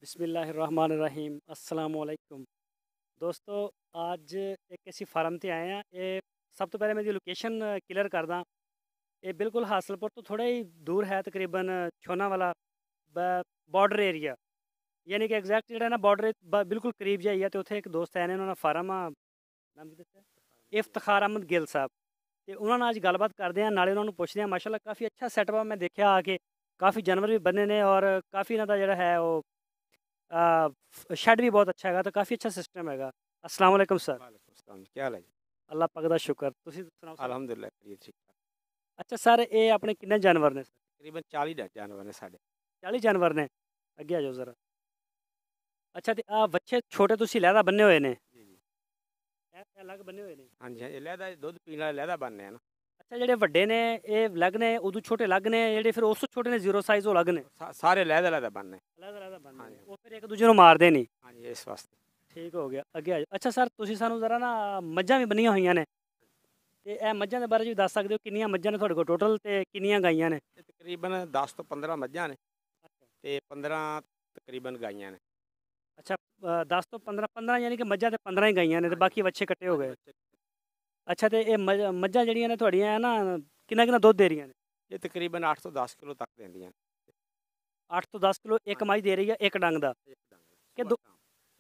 बिस्मिल्लाहिर्रहमानिर्रहीम अस्सलाम वालेकुम दोस्तों। आज एक ऐसी फार्म ते आए हैं। ये सब तो पहले मैं लोकेशन क्लियर करदा। ये बिल्कुल हासलपुर तो थोड़ा ही दूर है, तकरीबन छोना वाला बॉर्डर एरिया, यानी कि एग्जैक्ट जो ना बॉर्डर बिल्कुल करीब जाइए। तो उत्थे एक दोस्त आए ने, उन्होंने फार्म नाम की दस्सिया इफ्तिखार अहमद गिल साहब। तो उन्होंने आज गलबात करते हैं, नाले उन्होंने पुछते हैं। माशाल्लाह काफ़ी अच्छा सैटअप मैं देखा आके, काफ़ी जानवर भी बने ने और काफ़ी इन्हों का जोड़ा है वो शेड भी बहुत अच्छा है, तो काफ़ी अच्छा सिस्टम है। अस्सलाम वालेकुम सर। वालेकुम सलाम, क्या हाल है जी? अल्लाह पाक दा शुक्र, तुसीं सुनाओ सर। अल्हम्दुलिल्लाह खैरियत ठीक ठाक। अच्छा सर, ये अपने किन्ने जानवर ने सर? तकरीबन 40 जानवर ने साढ़े। 40 जानवर ने। अगे आ जाओ ज़रा। अच्छा, तो आ बच्चे छोटे तुसीं लैदा बन्ने हुए ने, जी जी। ਇਹ ਅਲੱਗ ਬੰਨੇ ਹੋਏ ਨੇ। ਹਾਂਜੀ ਹਾਂਜੀ, ਲਹਿਦਾ ਦੁੱਧ ਪੀਣ ਵਾਲੇ ਲਹਿਦਾ ਬੰਨੇ ਆ ਨਾ। ਅੱਛਾ, ਜਿਹੜੇ ਵੱਡੇ ਨੇ ਇਹ ਅਲੱਗ ਨੇ, ਉਦੋਂ ਛੋਟੇ ਅਲੱਗ ਨੇ, ਜਿਹੜੇ ਫਿਰ ਉਸ ਤੋਂ ਛੋਟੇ ਨੇ ਜ਼ੀਰੋ ਸਾਈਜ਼ ਉਹ ਅਲੱਗ ਨੇ। ਸਾਰੇ ਲਹਿਦਾ ਲਹਿਦਾ ਬੰਨੇ। ਅਲੱਗ ਅਲੱਗ ਬੰਨੇ ਨੇ, ਹਾਂਜੀ ਉਹ ਫਿਰ ਇੱਕ ਦੂਜੇ ਨੂੰ ਮਾਰਦੇ ਨਹੀਂ। ਹਾਂਜੀ, ਇਸ ਵਾਸਤੇ। ਠੀਕ ਹੋ ਗਿਆ, ਅੱਗੇ ਆ ਜਾਓ। ਅੱਛਾ ਸਰ, ਤੁਸੀਂ ਸਾਨੂੰ ਜ਼ਰਾ ਨਾ ਮੱਝਾਂ ਵੀ ਬੰਨੀਆਂ ਹੋਈਆਂ ਨੇ, ਤੇ ਇਹ ਮੱਝਾਂ ਦੇ ਬਾਰੇ ਵੀ ਦੱਸ ਸਕਦੇ ਹੋ? ਕਿੰਨੀਆਂ ਮੱਝਾਂ ਨੇ ਤੁਹਾਡੇ ਕੋਲ ਟੋਟਲ, ਤੇ ਕਿੰਨੀਆਂ ਗਾਈਆਂ ਨੇ? ਇਹ ਤਕਰੀਬਨ 10 ਤੋਂ 15 ਮੱਝਾਂ ਨੇ ਤੇ 15 ਤਕਰੀਬਨ ਗਾਈਆਂ ਨੇ। ਅੱਛਾ, 10 ਤੋਂ 15 15 ਯਾਨੀ ਕਿ ਮੱਝਾਂ ਤੇ 15 ਹੀ ਗਾਈਆਂ ਨੇ, ਤੇ ਬਾਕੀ ਵੱਛੇ ਇਕੱਠੇ ਹੋ ਗਏ। ਅੱਛਾ, ਤੇ ਇਹ ਮੱਝਾਂ ਜਿਹੜੀਆਂ ਨੇ ਤੁਹਾਡੀਆਂ ਨਾ, ਕਿੰਨਾ ਕਿੰਨਾ ਦੁੱਧ ਦੇ ਰਹੀਆਂ ਨੇ? ਇਹ ਤਕਰੀਬਨ 8 ਤੋਂ 10 ਕਿਲੋ ਤੱਕ ਦਿੰਦੀਆਂ ਨੇ। 8 ਤੋਂ 10 ਕਿਲੋ ਇੱਕ ਮੱਝ ਦੇ ਰਹੀ ਹੈ, ਇੱਕ ਡੰਗ ਦਾ? ਇੱਕ ਡੰਗ ਕਿ ਦਾ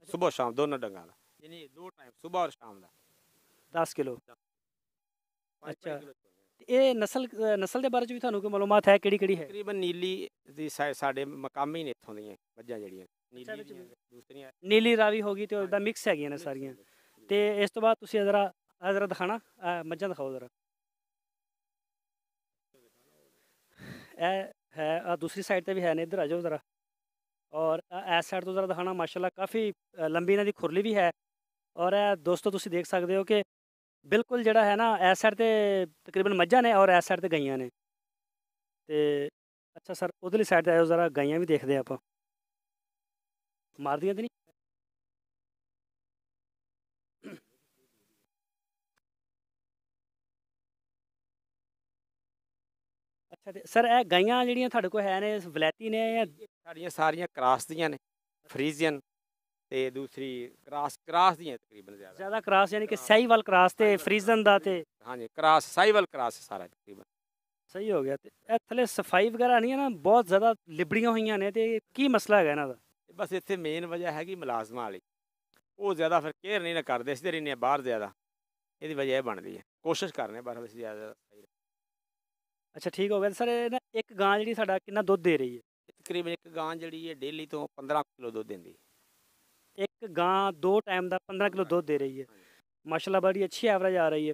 ਸਵੇਰ ਸ਼ਾਮ ਦੋਨੋਂ ਡੰਗਾਂ ਦਾ, ਯਾਨੀ ਦੋ ਟਾਈਮ ਸਵੇਰ ਔਰ ਸ਼ਾਮ ਦਾ 10 ਕਿਲੋ। 5 ਅੱਛਾ, ਕਿਲੋ। ਤੇ ਇਹ ਨਸਲ ਦੇ ਬਾਰੇ ਚ ਵੀ ਤੁਹਾਨੂੰ ਕੋਈ ਮਾਲੂਮਾਤ ਹੈ? ਕਿਹੜੀ ਕਿਹੜੀ ਹੈ? ਤਕਰੀਬਨ ਨੀਲੀ ਦੀ ਸਾਡੇ ਮਕਾਮੀ ਨੇ ਇੱਥੋਂ ਦੀਆਂ ਮੱਝਾਂ ਜਿਹੜੀਆਂ ਨੀਲੀ ਦੀਆਂ ਦੂਸਰੀਆਂ। ਨੀਲੀ ਰਾਵੀ ਹੋ ਗਈ, ਤੇ ਉਹਦਾ ਮਿਕਸ ਹੈਗੀਆਂ ਨੇ ਸਾਰੀਆਂ। ਤੇ ਇਸ ਤੋਂ ਬਾਅਦ ਤੁਸੀਂ ਜ਼ਰਾ ਦਿਖਾਣਾ, ਮੱਝਾਂ ਦਿਖਾਓ ਜ਼ਰਾ। ਇਹ ਹੈ ਦੂਸਰੀ ਸਾਈਡ ਤੇ ਵੀ ਹੈ ਨੇ, ਇੱਧਰ ਆ ਜਾਓ ਜ਼ਰਾ। ਔਰ ਇਸ ਸਾਈਡ ਤੋਂ ਜ਼ਰਾ ਦਿਖਾਣਾ। ਮਾਸ਼ਾਅੱਲਾ ਕਾफ़ी ਲੰਬੀ ਇਹਨਾਂ ਦੀ ਖੁਰਲੀ ਵੀ ਹੈ। ਔਰ ਇਹ ਦੋਸਤੋ ਤੁਸੀਂ ਦੇਖ ਸਕਦੇ ਹੋ ਕਿ ਬਿਲਕੁਲ ਜਿਹੜਾ ਹੈ ਨਾ, ਇਸ ਸਾਈਡ ਤੇ ਤਕਰੀਬਨ ਮੱਝਾਂ ਨੇ ਔਰ ਇਸ ਸਾਈਡ ਤੇ ਗਾਈਆਂ ਨੇ। ਤੇ ਅੱਛਾ ਸਰ, ਉਧਰਲੀ ਸਾਈਡ ਤੇ ਆਇਓ ਜ਼ਰਾ, ਗਾਈਆਂ ਵੀ ਦੇਖਦੇ ਆਪਾਂ। ਮਾਰਦੀਆਂ ਤੇ ਨਹੀਂ? ਅੱਛਾ, ਤੇ ਸਰ ਇਹ ਗਾਈਆਂ ਜਿਹੜੀਆਂ ਤੁਹਾਡੇ ਕੋਲ ਹੈ ਨੇ, ਵਲੈਤੀ ਨੇ ਜਾਂ? ਸਾਡੀਆਂ ਸਾਰੀਆਂ ਕਰਾਸ ਦੀਆਂ ਨੇ, ਫਰੀਜ਼ੀਅਨ ਤੇ ਦੂਸਰੀ ਕਰਾਸ ਦੀਆਂ ਤਕਰੀਬਨ ਜ਼ਿਆਦਾ। ਜ਼ਿਆਦਾ ਕਰਾਸ, ਯਾਨੀ ਕਿ ਸਾਹੀਵਾਲ ਕਰਾਸ ਤੇ ਫਰੀਜ਼ਨ ਦਾ ਤੇ? ਹਾਂਜੀ, ਕਰਾਸ ਸਾਹੀਵਾਲ ਕਰਾਸ ਸਾਰਾ ਤਕਰੀਬਨ। ਸਹੀ ਹੋ ਗਿਆ। ਤੇ ਇਹ ਥੱਲੇ ਸਫਾਈ ਵਗੈਰਾ ਨਹੀਂ ਹੈ ਨਾ, ਬਹੁਤ ਜ਼ਿਆਦਾ ਲਿਬੜੀਆਂ ਹੋਈਆਂ ਨੇ, ਤੇ ਕੀ ਮਸਲਾ ਹੈਗਾ ਇਹਨਾਂ ਦਾ? ਬਸ ਇੱਥੇ ਮੇਨ ਵਜ੍ਹਾ ਹੈਗੀ ਮੁਲਾਜ਼ਮਾਂ ਵਾਲੀ, ਉਹ ਜ਼ਿਆਦਾ ਫਿਰ ਕੇਅਰ ਨਹੀਂ ਨਾ ਕਰਦੇ, ਅਸੀਂ ਰਹਿੰਦੇ ਬਾਹਰ ਜ਼ਿਆਦਾ, ਇਹਦੀ ਵਜ੍ਹਾ ਇਹ ਬਣਦੀ ਹੈ। ਕੋਸ਼ਿਸ਼ ਕਰਨੇ ਪਰ ਅਸੀਂ ਜ਼ਿਆਦਾ ਸਹੀ। ਅੱਛਾ ਠੀਕ ਹੋ ਗਿਆ ਸਰ। ਇਹ ਨਾ ਇੱਕ ਗਾਂ ਜਿਹੜੀ ਸਾਡਾ ਕਿੰਨਾ ਦੁੱਧ ਦੇ ਰਹੀ ਹੈ? ਤਕਰੀਬਨ ਇੱਕ ਗਾਂ ਜਿਹੜੀ ਹੈ ਡੇਲੀ ਤੋਂ 15 ਕਿਲੋ ਦੁੱਧ ਦਿੰਦੀ। ਇੱਕ ਗਾਂ 2 ਟਾਈਮ ਦਾ 15 ਕਿਲੋ ਦੁੱਧ ਦੇ ਰਹੀ ਹੈ। ਮਾਸ਼ਾਅੱਲਾ ਬੜੀ ਅੱਛੀ ਐਵਰੇਜ ਆ ਰਹੀ ਹੈ।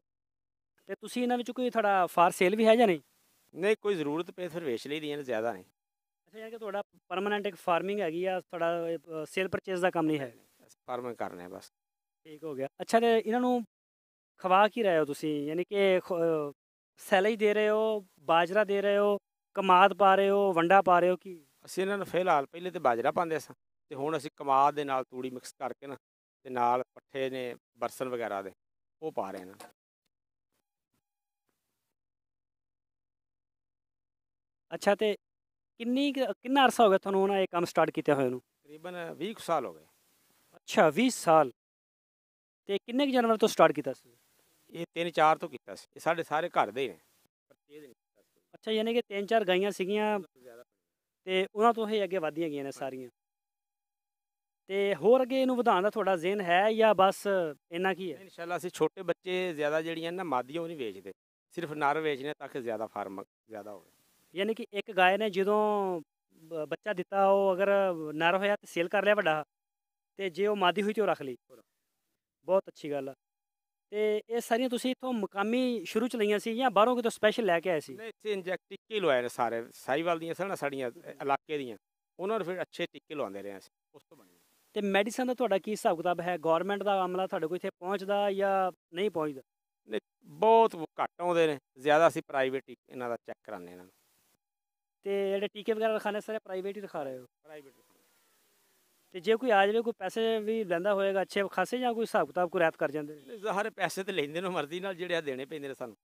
ਤੇ ਤੁਸੀਂ ਇਹਨਾਂ ਵਿੱਚ ਕੋਈ ਤੁਹਾਡਾ ਫਾਰ ਸੇਲ ਵੀ ਹੈ ਜਾਂ ਨਹੀਂ? ਨਹੀਂ, ਕੋਈ ਜ਼ਰੂਰਤ ਪਏ ਫਿਰ ਵੇਚ ਲਈ ਦੀਆਂ ਨੇ, ਜ਼ਿਆਦਾ ਨਹੀਂ। ਅੱਛਾ, ਯਾਨੀ ਕਿ ਤੁਹਾਡਾ ਪਰਮਾਨੈਂਟ ਇੱਕ ਫਾਰਮਿੰਗ ਹੈਗੀ ਆ, ਤੁਹਾਡਾ ਸੇਲ ਪਰਚੇਜ਼ ਦਾ ਕੰਮ ਨਹੀਂ ਹੈ? ਫਾਰਮਿੰਗ ਕਰਨੇ ਆ ਬਸ। ਠੀਕ ਹੋ ਗਿਆ। ਅੱਛਾ, ਤੇ ਇਹਨਾਂ ਨੂੰ ਖਵਾ ਕੀ ਰਹੇ ਹੋ ਤੁਸੀਂ? ਯਾਨੀ ਕਿ ਸੈਲੇਜ ਦੇ ਰਹੇ ਹੋ, ਬਾਜਰਾ ਦੇ ਰਹੇ ਹੋ, ਕਮਾਦ ਪਾ ਰਹੇ ਹੋ, ਵੰਡਾ ਪਾ ਰਹੇ ਹੋ ਕੀ? ਅਸੀਂ ਇਹਨਾਂ ਨੂੰ ਫਿਲਹਾਲ ਪਹਿਲੇ ਤੇ ਬਾਜਰਾ ਪਾਉਂਦੇ ਸਾਂ, ਤੇ ਹੁਣ ਅਸੀਂ ਕਮਾਦ ਦੇ ਨਾਲ ਤੂੜੀ ਮਿਕਸ ਕਰਕੇ ਨਾ, ਤੇ ਨਾਲ ਪੱਠੇ ਨੇ ਬਰਸਨ ਵਗੈਰਾ ਦੇ, ਉਹ ਪਾ ਰਹੇ ਨੇ। ਅੱਛਾ, ਤੇ ਕਿੰਨਾ ਅਰਸਾ ਹੋ ਗਿਆ ਤੁਹਾਨੂੰ ਹੁਣ ਇਹ ਕੰਮ ਸਟਾਰਟ ਕੀਤਾ ਹੋਏ ਨੂੰ? ਤਕਰੀਬਨ 20 ਸਾਲ ਹੋ ਗਏ। ਅੱਛਾ, 20 ਸਾਲ। ਤੇ ਕਿੰਨੇ ਕੁ ਜਾਨਵਰ ਤੋਂ ਸਟਾਰਟ ਕੀਤਾ ਸੀ? ਇਹ 3-4 ਤੋਂ ਕੀਤਾ ਸੀ। ਇਹ ਸਾਡੇ ਸਾਰੇ ਘਰ ਦੇ ਹੀ ਨੇ। ਅੱਛਾ, ਯਾਨੀ ਕਿ 3-4 ਗਾਈਆਂ ਸੀਗੀਆਂ, ਤੇ ਉਹਨਾਂ ਤੋਂ ਇਹ ਅੱਗੇ ਵਧਦੀਆਂ ਗਈਆਂ ਨੇ ਸਾਰੀਆਂ। ਤੇ ਹੋਰ ਅੱਗੇ ਇਹਨੂੰ ਵਧਾਉਣ ਦਾ ਤੁਹਾਡਾ ਜ਼ਿਹਨ ਹੈ ਜਾਂ ਬਸ ਇੰਨਾ ਕੀ ਹੈ? ਇਨਸ਼ਾਅੱਲਾ ਅਸੀਂ ਛੋਟੇ ਬੱਚੇ ਜ਼ਿਆਦਾ ਜਿਹੜੀਆਂ ਨਾ ਮਾਦੀਆਂ ਉਹ ਨਹੀਂ ਵੇਚਦੇ, ਸਿਰਫ ਨਰ ਵੇਚਣੇ ਤਾਂ ਕਿ ਜ਼ਿਆਦਾ ਫਾਰਮ ਜ਼ਿਆਦਾ ਹੋਵੇ। ਯਾਨੀ ਕਿ ਇੱਕ ਗਾय ਨੇ ਜਦੋਂ ਬੱਚਾ ਦਿੱਤਾ, ਉਹ ਅਗਰ ਨਰ ਹੋਇਆ ਤਾਂ ਸੇਲ ਕਰ ਲਿਆ ਵੱਡਾ, ਤੇ ਜੇ ਉਹ ਮਾਦੀ ਹੋਈ ਤਾਂ ਉਹ ਰੱਖ ਲਈ। ਬਹੁਤ ਅੱਛੀ ਗੱਲ ਆ। ਤੇ ਇਹ ਸਾਰੀਆਂ ਤੁਸੀਂ ਇੱਥੋਂ ਮੁਕਾਮੀ ਸ਼ੁਰੂ ਚ ਲਈਆਂ ਸੀ ਜਾਂ ਬਾਹਰੋਂ ਕਿਤੋਂ ਸਪੈਸ਼ਲ ਲੈ ਕੇ ਆਏ ਸੀ? ਨਹੀਂ, ਇੱਥੇ ਇੰਜੈਕਟ ਟਿੱਕੇ ਲਵਾਏ ਨੇ ਸਾਰੇ ਸਾਹੀਵਾਲ ਦੀਆਂ ਸਨ ਸਾਡੀਆਂ ਇਲਾਕੇ ਦੀਆਂ, ਉਹਨਾਂ ਨੂੰ ਫਿਰ ਅੱਛੇ ਟਿੱਕੇ ਲਵਾਉਂਦੇ ਰਹੇ ਅਸੀਂ, ਉਸ ਤੋਂ ਬਣੇ। ਤੇ ਮੈਡੀਸਨ ਦਾ ਤੁਹਾਡਾ ਕੀ ਹਿਸਾਬ ਕਿਤਾਬ ਹੈ? ਗੌਰਮੈਂਟ ਦਾ ਅਮਲਾ ਤੁਹਾਡੇ ਕੋਲ ਇੱਥੇ ਪਹੁੰਚਦਾ ਜਾਂ ਨਹੀਂ ਪਹੁੰਚਦਾ? ਨਹੀਂ, ਬਹੁਤ ਘੱਟ ਆਉਂਦੇ ਨੇ, ਜ਼ਿਆਦਾ ਅਸੀਂ ਪ੍ਰਾਈਵੇਟ ਇਹਨਾਂ ਦਾ ਚੈੱਕ ਕਰਾਉਂਦੇ ਇਹਨਾਂ ਨੂੰ। ਤੇ ਜਿਹੜੇ ਟੀਕੇ ਵਗੈਰਾ ਰਖਾਣੇ ਸਾਰੇ ਪ੍ਰਾਈਵੇਟ ਹੀ ਰਖਾ ਰਹੇ ਹੋ? ਪ੍ਰਾਈਵੇਟ। ਤੇ ਜੇ ਕੋਈ ਆ ਜਾਵੇ, ਕੋਈ ਪੈਸੇ ਵੀ ਲੈਂਦਾ ਹੋਏਗਾ ਅੱਛੇ ਖਾਸੇ, ਜਾਂ ਕੋਈ ਹਿਸਾਬ ਕਿਤਾਬ ਕੋਈ ਰਿਆਇਤ ਕਰ ਜਾਂਦੇ ਨੇ? ਜ਼ਾਹਰ ਪੈਸੇ ਤੇ ਲੈਂਦੇ ਨੇ ਮਰਜ਼ੀ ਨਾਲ, ਜਿਹੜੇ ਆ ਦੇਣੇ ਪੈਂਦੇ ਨੇ ਸਾਨੂੰ।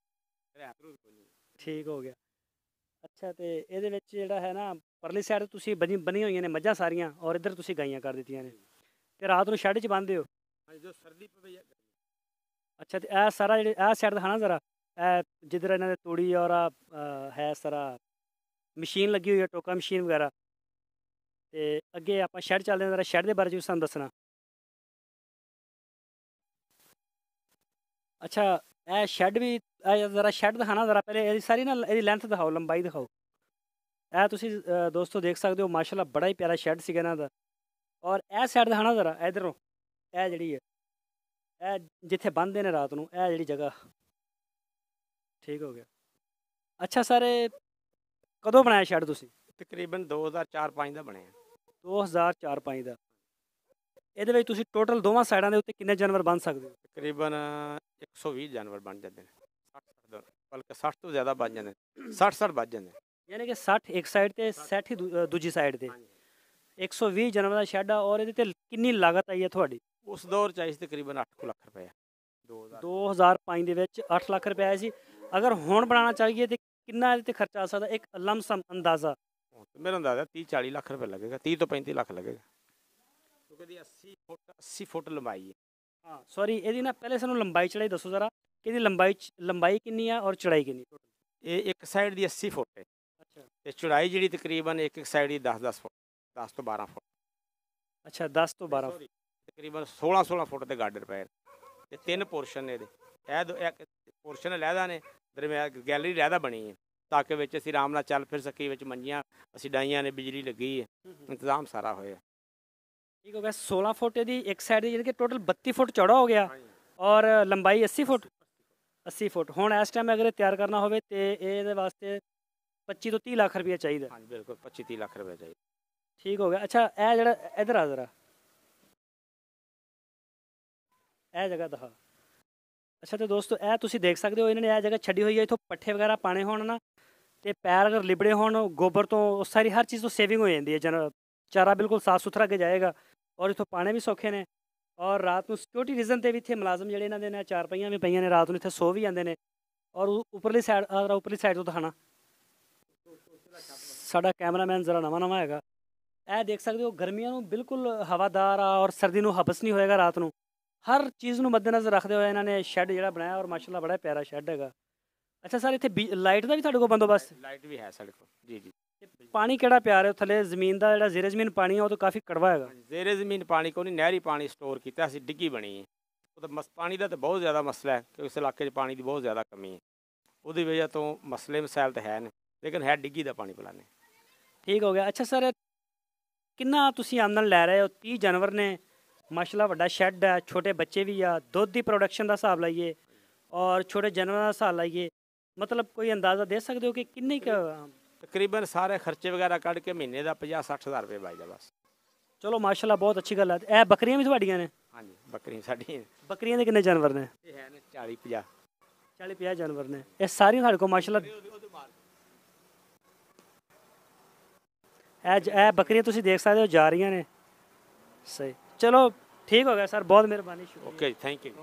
ਠੀਕ ਹੋ ਗਿਆ। ਅੱਛਾ, ਤੇ ਇਹਦੇ ਵਿੱਚ ਜਿਹੜਾ ਹੈ ਨਾ, ਪਰਲੀ ਸਾਈਡ ਤੁਸੀਂ ਬਣੀ ਹੋਈਆਂ ਨੇ ਮੱਝਾਂ ਸਾਰੀਆਂ ਔਰ ਇੱਧਰ ਤੁਸੀਂ ਗਾਈਆਂ ਕਰ ਦਿੱਤੀਆਂ ਨੇ ਤੇ ਰਾਤ ਨੂੰ ਸ਼ੈੱਡ 'ਚ ਬੰਨ੍ਹਦੇ ਹੋ। ਜੋ ਸਰਦੀ ਪਵੇ ਅੱਛਾ ਤੇ ਇਹ ਸਾਰਾ ਜਿਹੜੇ ਇਹ ਸਾਈਡ ਦਿਖਾਣਾ ਜ਼ਰਾ, ਇਹ ਜਿੱਧਰ ਇਹਨਾਂ ਦੇ ਤੂੜੀ ਔਰ ਹੈ ਸਾਰਾ ਮਸ਼ੀਨ ਲੱਗੀ ਹੋਈ ਹੈ, ਟੋਕਾ ਮਸ਼ੀਨ ਵਗੈਰਾ। ਤੇ ਅੱਗੇ ਆਪਾਂ ਸ਼ੈੱਡ ਚੱਲਦੇ ਹਾਂ, ਜ਼ਰਾ ਸ਼ੈੱਡ ਦੇ ਬਾਰੇ 'ਚ ਵੀ ਸਾਨੂੰ ਦੱਸਣਾ। ਅੱਛਾ ਇਹ ਸ਼ੈੱਡ ਵੀ ਜ਼ਰਾ ਸ਼ੈੱਡ ਦਿਖਾਣਾ ਜ਼ਰਾ, ਪਹਿਲੇ ਇਹਦੀ ਸਾਰੀ ਨਾ ਇਹਦੀ ਲੈਂਥ ਦਿਖਾਓ, ਲੰਬਾਈ ਦਿਖਾਓ। ਇਹ ਤੁਸੀਂ ਦੋਸਤੋ ਦੇਖ ਸਕਦੇ ਹੋ, ਮਾਸ਼ਾਅੱਲਾ ਬੜਾ ਹੀ ਪਿਆਰਾ ਸ਼ੈੱਡ ਸੀਗਾ ਇਹਨਾਂ ਦਾ। ਔਰ ਇਹ ਸਾਈਡ ਦਿਖਾਣਾ ਜ਼ਰਾ, ਇਧਰੋਂ ਇਹ ਜਿਹੜੀ ਹੈ ਇਹ ਜਿੱਥੇ ਬੰਨ੍ਹਦੇ ਨੇ ਰਾਤ ਨੂੰ, ਇਹ ਜਿਹੜੀ ਜਗ੍ਹਾ। ਠੀਕ ਹੋ ਗਿਆ। ਅੱਛਾ ਸਰ ਇਹ ਕਦੋਂ ਬਣਾਇਆ ਸ਼ੈੱਡ ਤੁਸੀਂ? ਤਕਰੀਬਨ 2004-05 ਦਾ ਬਣਿਆ। 2004-05 ਦਾ। ਇਹਦੇ ਵਿੱਚ ਤੁਸੀਂ ਟੋਟਲ ਦੋਵਾਂ ਸਾਈਡਾਂ ਦੇ ਉੱਤੇ ਕਿੰਨੇ ਜਾਨਵਰ ਬੰਨ੍ਹ ਸਕਦੇ ਹੋ? ਤਕਰੀਬਨ 120 ਜਾਨਵਰ ਬਣ ਜਾਂਦੇ ਨੇ, 60 ਬਲਕਿ 60 ਤੋਂ ਜ਼ਿਆਦਾ ਬਣ ਜਾਂਦੇ ਨੇ, 60 ਵੱਜ ਜਾਂਦੇ ਨੇ। ਯਾਨੀ ਕਿ 60 ਇੱਕ ਸਾਈਡ ਤੇ 60 ਹੀ ਦੂਜੀ ਸਾਈਡ ਤੇ। 120 ਜਾਨਵਰ ਦਾ ਸ਼ੈੱਡ ਆ। ਔਰ ਇਹਦੇ ਤੇ ਕਿੰਨੀ ਲਾਗਤ ਆਈ ਹੈ ਤੁਹਾਡੀ? ਉਸ ਦੌਰ 'ਚ ਆਈ ਸੀ ਤਕਰੀਬਨ 8 ਲੱਖ ਰੁਪਏ। 2005 ਦੇ ਵਿੱਚ 8 ਲੱਖ ਰੁਪਏ ਆਇਆ ਸੀ। ਅਗਰ ਹੁਣ ਬਣਾਉਣਾ ਚਾਹੀਏ ਤੇ ਕਿੰਨਾ ਇਹਦੇ ਤੇ ਖਰਚਾ ਆ ਸਕਦਾ, ਇੱਕ ਲਮਸਮ ਅੰਦਾਜ਼ਾ? ਮੇਰਾ ਅੰਦਾਜ਼ਾ 30-40 ਲੱਖ ਰੁਪਏ ਲੱਗੇਗਾ, 30 ਤੋਂ 35 ਲੱਖ ਲੱਗੇਗਾ, ਕਿਉਂਕਿ ਇਹਦੀ 80 ਫੁੱਟ ਲੰਬਾਈ ਹੈ। ਹਾਂ ਸੌਰੀ, ਇਹਦੀ ਨਾ ਪਹਿਲੇ ਸਾਨੂੰ ਲੰਬਾਈ ਚੜਾਈ ਦੱਸੋ ਜ਼ਰਾ ਕਿ ਇਹਦੀ ਲੰਬਾਈ ਕਿੰਨੀ ਆ ਔਰ ਚੜਾਈ ਕਿੰਨੀ? ਇਹ ਇੱਕ ਸਾਈਡ ਦੀ 80 ਫੁੱਟ ਹੈ। ਅੱਛਾ ਤੇ ਚੌੜਾਈ ਜਿਹੜੀ ਤਕਰੀਬਨ ਇੱਕ ਸਾਈਡ ਦੀ 10 ਫੁੱਟ, 10 ਤੋਂ 12 ਫੁੱਟ। ਅੱਛਾ 10 ਤੋਂ 12 ਫੁੱਟ। ਤਕਰੀਬਨ 16 ਫੁੱਟ ਦੇ ਗਾਡਰ ਪਏ ਤੇ 3 ਪੋਰਸ਼ਨ ਨੇ ਇਹਦੇ। ਇੱਕ ਪੋਰਸ਼ਨ ਲਹਿਦਾ ਨੇ, ਦਰਮਿਆਨ ਗੈਲਰੀ ਲਹਿਦਾ ਬਣੀ ਹੈ ਤਾਂ ਕਿ ਵਿੱਚ ਅਸੀਂ ਆਰਾਮ ਨਾਲ ਚੱਲ ਫਿਰ ਸਕੀਏ। ਵਿੱਚ ਮੰਜੀਆਂ ਅਸੀਂ ਡਾਈਆਂ ਨੇ, ਬਿਜਲੀ ਲੱਗੀ ਹੈ, ਇੰਤਜ਼ਾਮ ਸਾਰਾ ਹੋਇਆ। ਠੀਕ ਹੋ ਗਿਆ। 16 ਫੁੱਟ ਇਹਦੀ ਇੱਕ ਸਾਈਡ ਦੀ, ਜਿਹੜੀ ਕਿ ਟੋਟਲ 32 ਫੁੱਟ ਚੌੜਾ ਹੋ ਗਿਆ ਔਰ ਲੰਬਾਈ 80 ਫੁੱਟ। 80 ਫੁੱਟ। ਹੁਣ ਇਸ ਟਾਈਮ ਅਗਰ ਇਹ ਤਿਆਰ ਕਰਨਾ ਹੋਵੇ ਤੇ ਇਹਦੇ ਵਾਸਤੇ 25 ਤੋਂ 30 ਲੱਖ ਰੁਪਏ ਚਾਹੀਦਾ। ਹਾਂਜੀ ਬਿਲਕੁਲ 25-30 ਲੱਖ ਰੁਪਏ ਚਾਹੀਦਾ। ਠੀਕ ਹੋ ਗਿਆ। ਅੱਛਾ ਇਹ ਜਿਹੜਾ ਇੱਧਰ ਆ ਜ਼ਰਾ, ਇਹ ਜਗ੍ਹਾ ਦਿਖਾ। ਅੱਛਾ ਤੇ ਦੋਸਤੋ ਇਹ ਤੁਸੀਂ ਦੇਖ ਸਕਦੇ ਹੋ, ਇਹਨਾਂ ਨੇ ਇਹ ਜਗ੍ਹਾ ਛੱਡੀ ਹੋਈ ਹੈ। ਇੱਥੋਂ ਪੱਠੇ ਵਗੈਰਾ ਪਾਣੇ ਹੋਣ ਨਾ ਤੇ ਪੈਰ ਅਗਰ ਲਿਬੜੇ ਹੋਣ, ਗੋਬਰ ਤੋਂ ਉਹ ਸਾਰੀ ਹਰ ਚੀਜ਼ ਤੋਂ ਸੇਵਿੰਗ ਹੋ ਜਾਂਦੀ ਹੈ। ਚਾਰਾ ਬਿਲਕੁਲ ਸਾਫ਼ ਸੁਥਰਾ ਅੱਗੇ ਜਾਏਗਾ ਔਰ ਇੱਥੋਂ ਪਾਣੇ ਵੀ ਸੌਖੇ ਨੇ। ਔਰ ਰਾਤ ਨੂੰ ਸਿਕਿਉਰਿਟੀ ਰੀਜ਼ਨ 'ਤੇ ਵੀ ਇੱਥੇ ਮੁਲਾਜ਼ਮ ਜਿਹੜੇ ਇਹਨਾਂ ਦੇ ਨੇ, ਚਾਰ ਪਹੀਆਂ ਵੀ ਪਈਆਂ ਨੇ, ਰਾਤ ਨੂੰ ਇੱਥੇ ਸੋ ਵੀ ਜਾਂਦੇ ਨੇ। ਔਰ ਉੱਪਰਲੀ ਸਾਈਡ ਤੋਂ ਦਿਖਾਣਾ, ਸਾਡਾ ਕੈਮਰਾਮੈਨ ਜ਼ਰਾ ਨਵਾਂ ਹੈਗਾ। ਇਹ ਦੇਖ ਸਕਦੇ ਹੋ, ਗਰਮੀਆਂ ਨੂੰ ਬਿਲਕੁਲ ਹਵਾਦਾਰ ਆ ਔਰ ਸਰਦੀ ਨੂੰ ਹਬਸ ਨਹੀਂ ਹੋਏਗਾ ਰਾਤ ਨੂੰ। ਹਰ ਚੀਜ਼ ਨੂੰ ਮੱਦੇਨਜ਼ਰ ਰੱਖਦੇ ਹੋਏ ਇਹਨਾਂ ਨੇ ਸ਼ੈੱਡ ਜਿਹੜਾ ਬਣਾਇਆ ਔਰ ਮਾਸ਼ਾਅੱਲਾ ਬੜਾ ਪਿਆਰਾ ਸ਼ੈੱਡ ਹੈਗਾ। ਅੱਛਾ ਸਰ ਇੱਥੇ ਲਾਈਟ ਦਾ ਵੀ ਤੁਹਾਡੇ ਕੋਲ ਬੰਦੋਬਸਤ? ਲਾਈਟ ਵੀ ਹੈ ਸਾਡੇ ਕੋਲ ਜੀ ਜੀ। ਪਾਣੀ ਕਿਹੜਾ ਪਿਆ ਰਿਹਾ ਥੱਲੇ? ਜ਼ਮੀਨ ਦਾ ਜਿਹੜਾ ਜ਼ੇਰੇ ਜ਼ਮੀਨ ਪਾਣੀ ਆ ਉਹ ਤਾਂ ਕਾਫੀ ਕੜਵਾ ਹੈਗਾ। ਜ਼ੇਰੇ ਜ਼ਮੀਨ ਪਾਣੀ ਕੋਈ ਨਹੀਂ, ਨਹਿਰੀ ਪਾਣੀ ਸਟੋਰ ਕੀਤਾ ਅਸੀਂ, ਡਿੱਗੀ ਬਣੀ ਹੈ। ਉਹ ਤਾਂ ਪਾਣੀ ਦਾ ਤਾਂ ਬਹੁਤ ਜ਼ਿਆਦਾ ਮਸਲਾ ਹੈ ਕਿ ਇਸ ਇਲਾਕੇ 'ਚ ਪਾਣੀ ਦੀ ਬਹੁਤ ਜ਼ਿਆਦਾ ਕਮੀ ਹੈ। ਉਹਦੀ ਵਜ੍ਹਾ ਤੋਂ ਮਸਾਇਲ ਤਾਂ ਹੈ ਨੇ, ਲੇਕਿਨ ਹੈ ਡਿੱਗੀ ਦਾ ਪਾਣੀ ਪਿਲਾਉਂਦੇ। ਠੀਕ ਹੋ ਗਿਆ। ਅੱਛਾ ਸਰ ਕਿੰਨਾ ਤੁਸੀਂ ਆਮਦਨ ਲੈ ਰਹੇ ਹੋ? 30 ਜਾਨਵਰ ਨੇ, ਮਾਸ਼ਾਅੱਲਾ ਵੱਡਾ ਸ਼ੈੱਡ ਹੈ, ਛੋਟੇ ਬੱਚੇ ਵੀ ਆ। ਦੁੱਧ ਦੀ ਪ੍ਰੋਡਕਸ਼ਨ ਦਾ ਹਿਸਾਬ ਲਾਈਏ ਔਰ ਛੋਟੇ ਜਾਨਵਰਾਂ ਦਾ ਹਿਸਾਬ ਲਾਈਏ, ਮਤਲਬ ਕੋਈ ਅੰਦਾਜ਼ਾ ਦੇ ਸਕਦੇ ਹੋ ਕਿ ਕਿੰਨੀ ਤਕਰੀਬਨ ਸਾਰੇ ਖਰਚੇ ਵਗੈਰਾ ਕੱਢ ਕੇ ਮਹੀਨੇ ਦਾ 50-60 ਹਜ਼ਾਰ ਰੁਪਏ ਬਚਦਾ ਬਸ। ਚਲੋ ਮਾਸ਼ਾਅੱਲਾ ਬਹੁਤ ਅੱਛੀ ਗੱਲ ਹੈ। ਇਹ ਬੱਕਰੀਆਂ ਵੀ ਤੁਹਾਡੀਆਂ ਨੇ? ਹਾਂਜੀ ਬੱਕਰੀਆਂ ਸਾਡੀਆਂ। ਬੱਕਰੀਆਂ ਦੇ ਕਿੰਨੇ ਜਾਨਵਰ ਨੇ? ਇਹ ਹੈ ਨੇ 40-50। 40-50 ਜਾਨਵਰ ਨੇ। ਇਹ ਸਾਰੀਆਂ ਸਾਡੇ ਕੋਲ ਮਾਸ਼ਾਅੱਲਾ। ਇਹ ਬੱਕਰੀਆਂ ਤੁਸੀਂ ਦੇਖ ਸਕਦੇ ਹੋ ਜਾ ਰਹੀਆਂ ਨੇ। ਸਹੀ, ਚਲੋ ਠੀਕ ਹੋ ਗਿਆ ਸਰ, ਬਹੁਤ ਮਿਹਰਬਾਨੀ। Okay thank you.